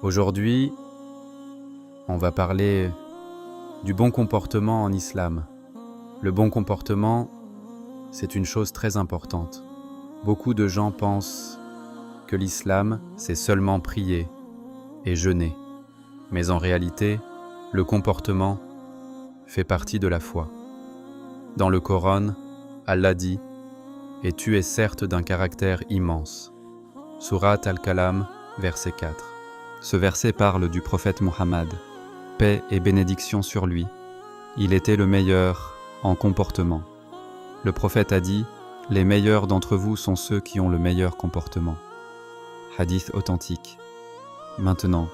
Aujourd'hui, on va parler du bon comportement en islam. Le bon comportement, c'est une chose très importante. Beaucoup de gens pensent que l'islam, c'est seulement prier et jeûner. Mais en réalité, le comportement fait partie de la foi. Dans le Coran, Allah dit « Et tu es certes d'un caractère immense ». Surat Al-Kalam, verset 4. Ce verset parle du prophète Muhammad. Paix et bénédiction sur lui. Il était le meilleur en comportement. Le prophète a dit « Les meilleurs d'entre vous sont ceux qui ont le meilleur comportement ». Hadith authentique. Maintenant,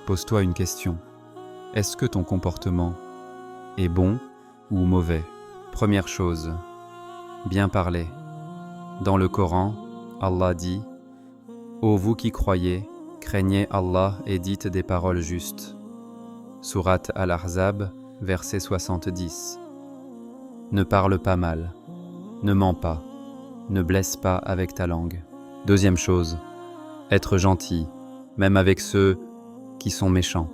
pose-toi une question. Est-ce que ton comportement est bon ou mauvais? Première chose, bien parler. Dans le Coran, Allah dit « Ô vous qui croyez, craignez Allah et dites des paroles justes ». Surat Al-Ahzab, verset 70. Ne parle pas mal, ne mens pas, ne blesse pas avec ta langue. Deuxième chose, être gentil, même avec ceux qui sont méchants.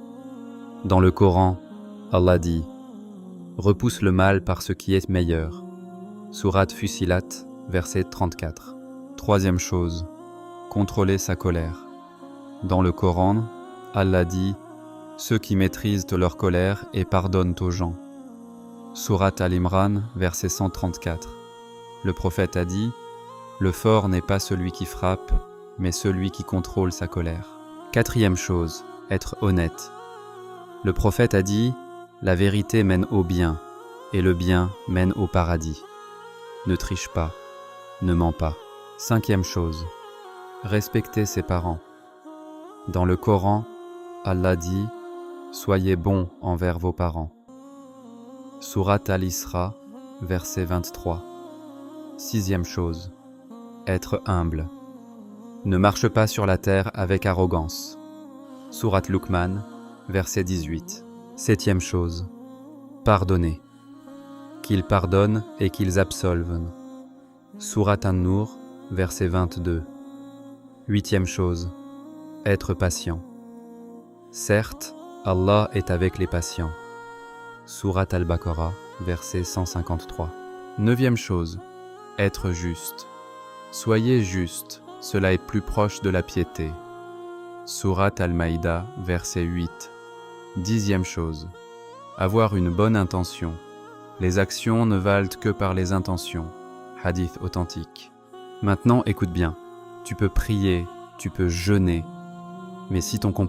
Dans le Coran, Allah dit « Repousse le mal par ce qui est meilleur ». Surat Fussilat, verset 34. Troisième chose, contrôler sa colère. Dans le Coran, Allah dit « Ceux qui maîtrisent leur colère et pardonnent aux gens ». Surat Al-Imran, verset 134. Le prophète a dit « Le fort n'est pas celui qui frappe, mais celui qui contrôle sa colère ». Quatrième chose, être honnête. Le prophète a dit « La vérité mène au bien, et le bien mène au paradis ». Ne triche pas, ne mens pas. Cinquième chose, respecter ses parents. Dans le Coran, Allah dit « Soyez bons envers vos parents ». Surat Al-Isra, verset 23. Sixième chose, être humble. Ne marche pas sur la terre avec arrogance. Surat Luqman, verset 18. Septième chose, pardonner. Qu'ils pardonnent et qu'ils absolvent. Surat An-Nur, verset 22. Huitième chose, être patient. Certes, Allah est avec les patients. Surat Al-Baqarah, verset 153. Neuvième chose, être juste. Soyez juste, cela est plus proche de la piété. Surat Al-Maïda, verset 8. Dixième chose, avoir une bonne intention. Les actions ne valent que par les intentions. Hadith authentique. Maintenant, écoute bien. Tu peux prier, tu peux jeûner, mais si ton comportement